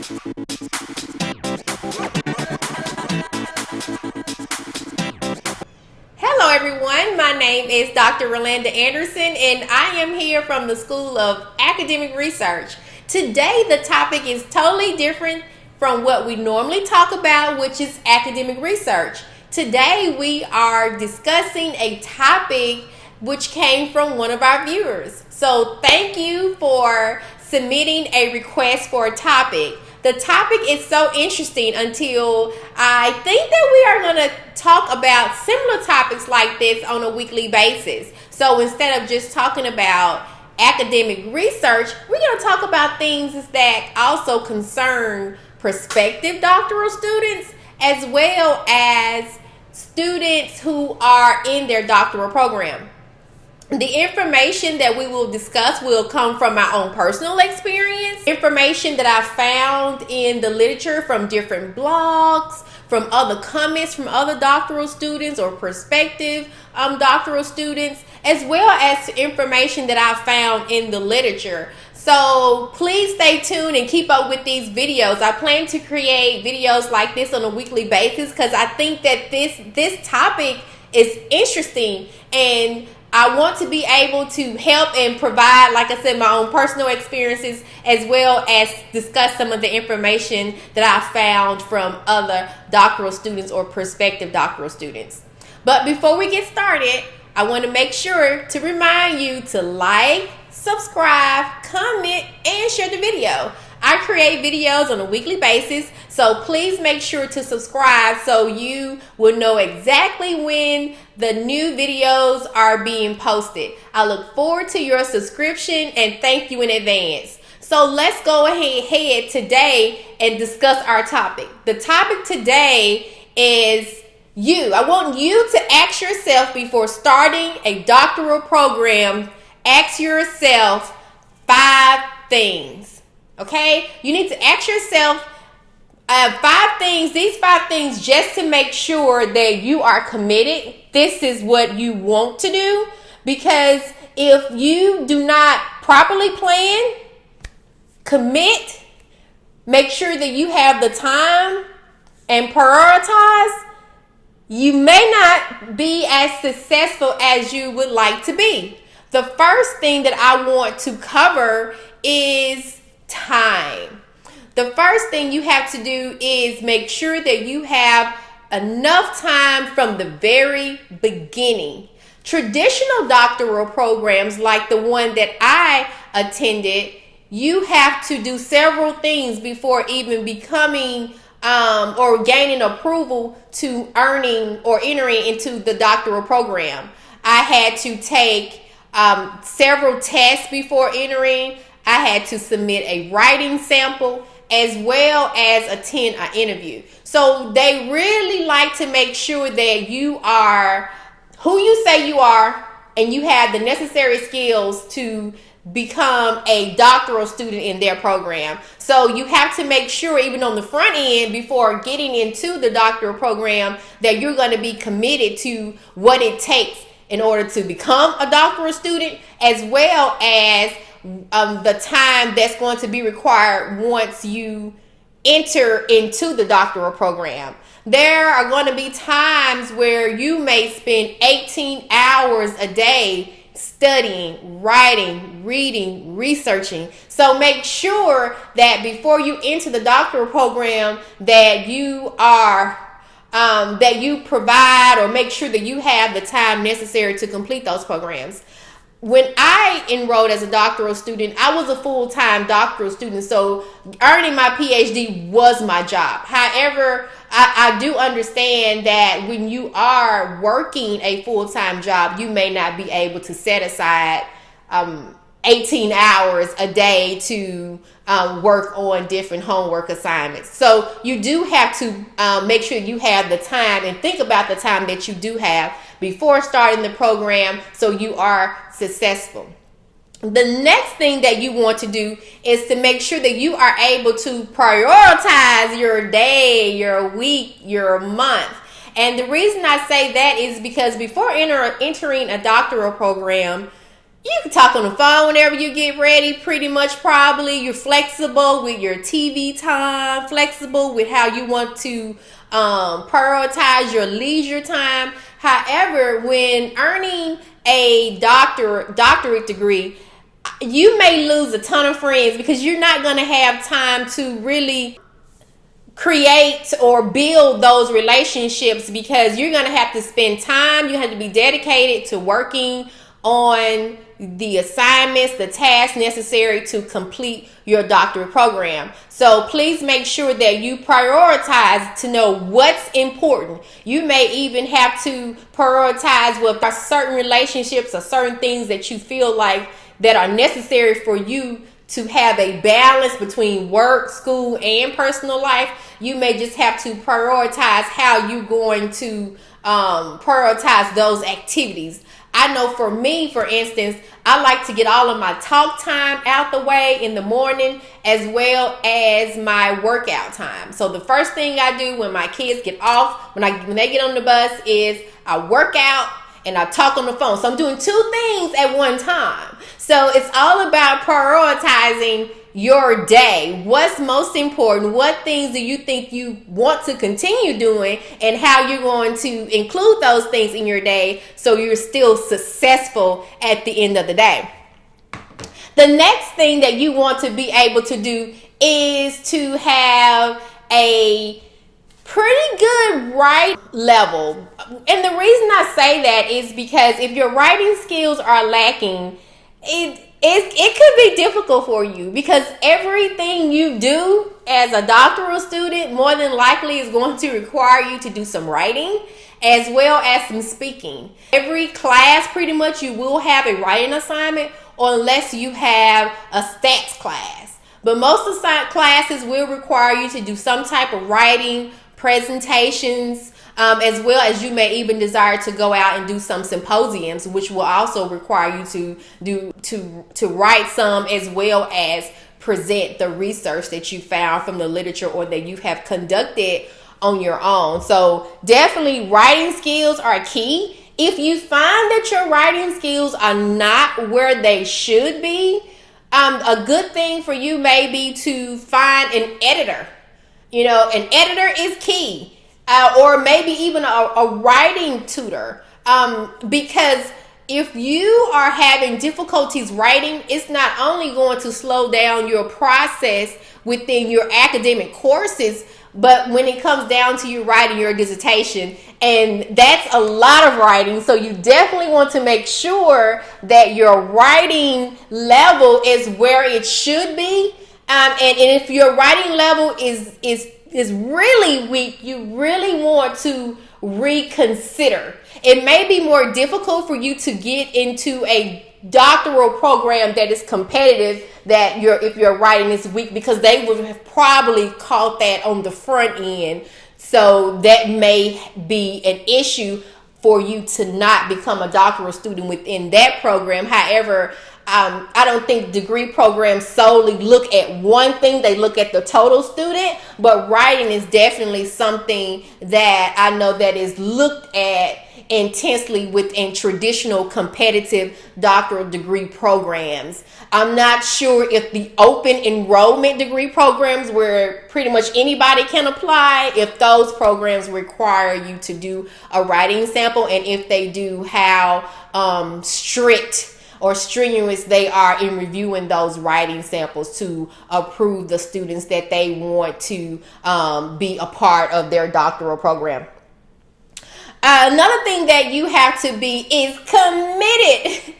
Hello everyone, my name is Dr. Rolanda Anderson and I am here from the School of Academic Research. Today the topic is totally different from what we normally talk about, which is academic research. Today we are discussing a topic which came from one of our viewers. So thank you for submitting a request for a topic. The topic is so interesting until I think that we are going to talk about similar topics like this on a weekly basis. So instead of just talking about academic research, we're going to talk about things that also concern prospective doctoral students as well as students who are in their doctoral program. The information that we will discuss will come from my own personal experience, information that I found in the literature from different blogs, from other comments from other doctoral students or prospective doctoral students, as well as information that I found in the literature. So please stay tuned and keep up with these videos. I plan to create videos like this on a weekly basis because I think that this topic is interesting and I want to be able to help and provide, like I said, my own personal experiences as well as discuss some of the information that I found from other doctoral students or prospective doctoral students. But before we get started, I want to make sure to remind you to like, subscribe, comment, and share the video. I create videos on a weekly basis, so please make sure to subscribe so you will know exactly when the new videos are being posted. I look forward to your subscription and thank you in advance. So let's go ahead today and discuss our topic. The topic today is you. I want you to ask yourself before starting a doctoral program, ask yourself 5 things. Okay, you need to ask yourself 5 things, these 5 things just to make sure that you are committed. This is what you want to do, because if you do not properly plan, commit, make sure that you have the time and prioritize, you may not be as successful as you would like to be. The first thing that I want to cover is time. The first thing you have to do is make sure that you have enough time from the very beginning. Traditional doctoral programs like the one that I attended, you have to do several things before even becoming or gaining approval to earning or entering into the doctoral program. I had to take several tests before entering. I had to submit a writing sample as well as attend an interview. So they really like to make sure that you are who you say you are and you have the necessary skills to become a doctoral student in their program. So you have to make sure even on the front end before getting into the doctoral program that you're going to be committed to what it takes in order to become a doctoral student, as well as the time that's going to be required once you enter into the doctoral program. There are going to be times where you may spend 18 hours a day studying, writing, reading, researching. So make sure that before you enter the doctoral program that you are that you provide or make sure that you have the time necessary to complete those programs. When I enrolled as a doctoral student, I was a full-time doctoral student, so earning my PhD was my job. However, I do understand that when you are working a full-time job, you may not be able to set aside 18 hours a day to work on different homework assignments. So you do have to make sure you have the time and think about the time that you do have before starting the program so you are successful. The next thing that you want to do is to make sure that you are able to prioritize your day, your week, your month. And the reason I say that is because before entering a doctoral program, You can talk on the phone whenever you get ready, pretty much probably. You're flexible with your TV time, flexible with how you want to prioritize your leisure time. However, when earning a doctorate degree, you may lose a ton of friends because you're not going to have time to really create or build those relationships, because you're going to have to spend time. You have to be dedicated to working on the assignments, the tasks necessary to complete your doctorate program. So please make sure that you prioritize to know what's important. You may even have to prioritize what are certain relationships or certain things that you feel like that are necessary for you to have a balance between work, school, and personal life. You may just have to prioritize how you're going to prioritize those activities. I know for me, for instance, I like to get all of my talk time out the way in the morning, as well as my workout time. So the first thing I do when my kids get off, when they get on the bus, is I work out and I talk on the phone. So I'm doing two things at one time. So it's all about prioritizing your day. What's most important? What things do you think you want to continue doing, and how you're going to include those things in your day so you're still successful at the end of the day. The next thing that you want to be able to do is to have a pretty good writing level. And the reason I say that is because if your writing skills are lacking, it could be difficult for you, because everything you do as a doctoral student more than likely is going to require you to do some writing as well as some speaking. Every class, pretty much, you will have a writing assignment, unless you have a stats class. But most of the classes will require you to do some type of writing, presentations, as well as you may even desire to go out and do some symposiums, which will also require you to write some, as well as present the research that you found from the literature or that you have conducted on your own. So definitely writing skills are key. If you find that your writing skills are not where they should be, a good thing for you may be to find an editor. You know, an editor is key. Or maybe even a writing tutor, because if you are having difficulties writing, it's not only going to slow down your process within your academic courses, but when it comes down to you writing your dissertation, and that's a lot of writing, so you definitely want to make sure that your writing level is where it should be. And if your writing level is really weak, you really want to reconsider. It may be more difficult for you to get into a doctoral program that is competitive, that if your writing is weak, because they would have probably caught that on the front end. So that may be an issue for you to not become a doctoral student within that program. However, I don't think degree programs solely look at one thing. They look at the total student, but writing is definitely something that I know that is looked at intensely within traditional competitive doctoral degree programs. I'm not sure if the open enrollment degree programs, where pretty much anybody can apply, if those programs require you to do a writing sample, and if they do, how strict or strenuous they are in reviewing those writing samples to approve the students that they want to be a part of their doctoral program. Another thing that you have to be is committed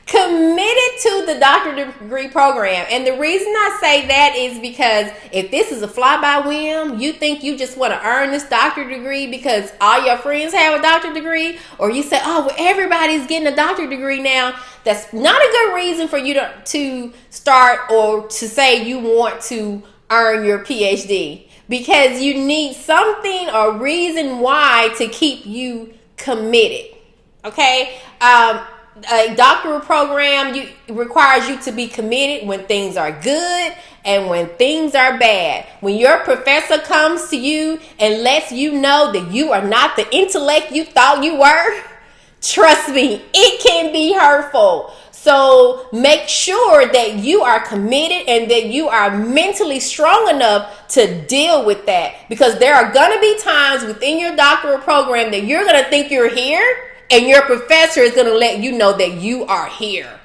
to the doctorate degree program. And the reason I say that is because if this is a fly by whim, you think you just want to earn this doctorate degree because all your friends have a doctorate degree, or you say, oh, well, everybody's getting a doctorate degree now, that's not a good reason for you to start or to say you want to earn your PhD, because you need something or reason why to keep you committed. Okay? A doctoral program requires you to be committed when things are good and when things are bad. When your professor comes to you and lets you know that you are not the intellect you thought you were, trust me, it can be hurtful. So make sure that you are committed and that you are mentally strong enough to deal with that, because there are going to be times within your doctoral program that you're going to think you're here and your professor is going to let you know that you are here.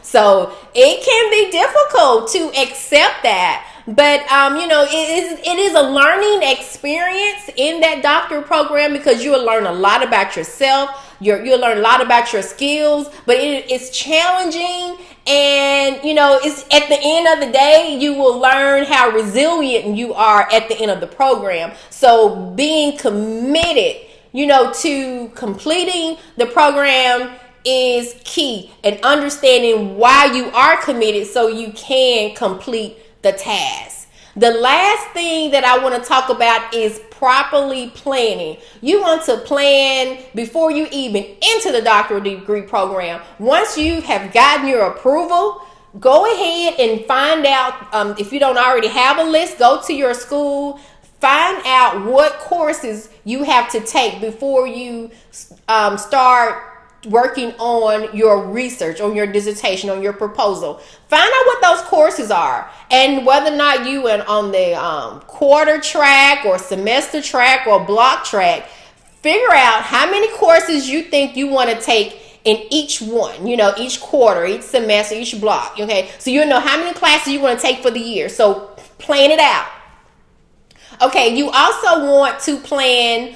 So it can be difficult to accept that. But, it is a learning experience in that doctoral program, because you will learn a lot about yourself. You'll learn a lot about your skills, but it's challenging. And, it's at the end of the day, you will learn how resilient you are at the end of the program. So being committed, to completing the program is key, and understanding why you are committed so you can complete the task. The last thing that I want to talk about is properly planning. You want to plan before you even enter the doctoral degree program. Once you have gotten your approval, go ahead and find out, if you don't already have a list, go to your school, find out what courses you have to take before you start working on your research, on your dissertation, on your proposal. Find out what those courses are, and whether or not you are on the quarter track or semester track or block track. Figure out how many courses you think you want to take in each one, each quarter, each semester, each block. Okay, so you know how many classes you want to take for the year. So plan it out. Okay, you also want to plan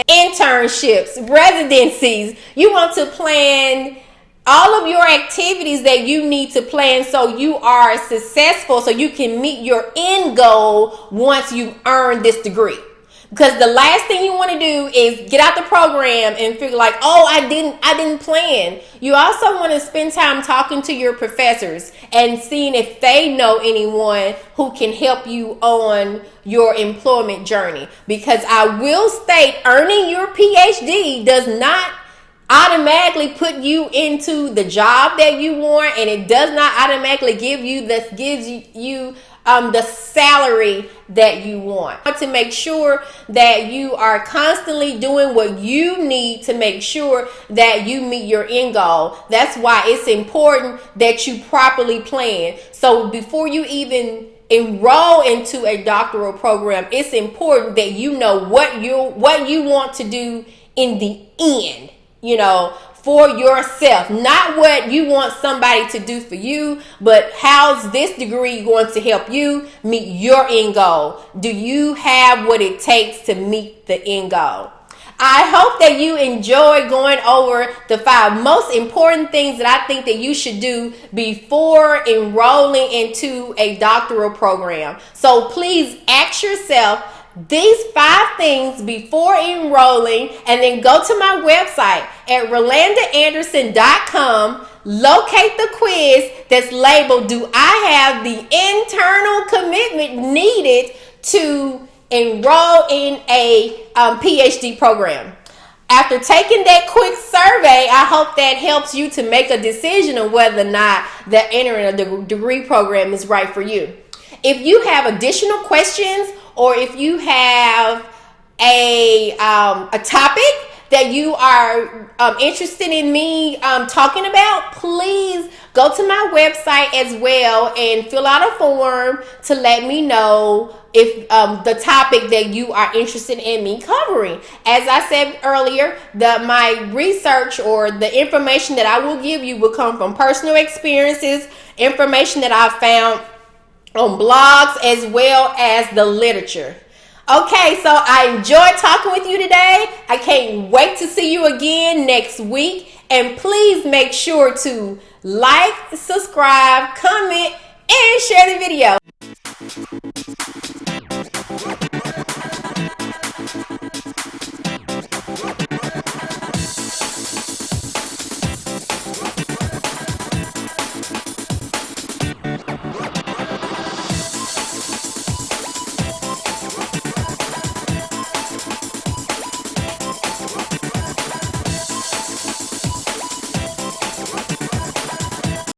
internships, residencies. You want to plan all of your activities that you need to plan so you are successful, so you can meet your end goal once you earn this degree. Because the last thing you want to do is get out the program and figure like, oh, I didn't plan. You also want to spend time talking to your professors and seeing if they know anyone who can help you on your employment journey. Because I will state, earning your PhD does not automatically put you into the job that you want, and it does not automatically gives you the salary that you want. To make sure that you are constantly doing what you need to make sure that you meet your end goal. That's why it's important that you properly plan. So before you even enroll into a doctoral program, it's important that you know what you want to do in the end, for yourself. Not what you want somebody to do for you, but how's this degree going to help you meet your end goal? Do you have what it takes to meet the end goal? I hope that you enjoy going over the 5 most important things that I think that you should do before enrolling into a doctoral program. So please ask yourself these 5 things before enrolling, and then go to my website at RolandaAnderson.com. Locate the quiz that's labeled, do I have the internal commitment needed to enroll in a PhD program? After taking that quick survey, I hope that helps you to make a decision on whether or not that entering a degree program is right for you. If you have additional questions, or if you have a topic that you are interested in me talking about, please go to my website as well and fill out a form to let me know if the topic that you are interested in me covering. As I said earlier, my research or the information that I will give you will come from personal experiences, information that I found on blogs, as well as the literature. Okay, so I enjoyed talking with you today. I can't wait to see you again next week. And please make sure to like, subscribe, comment, and share the video.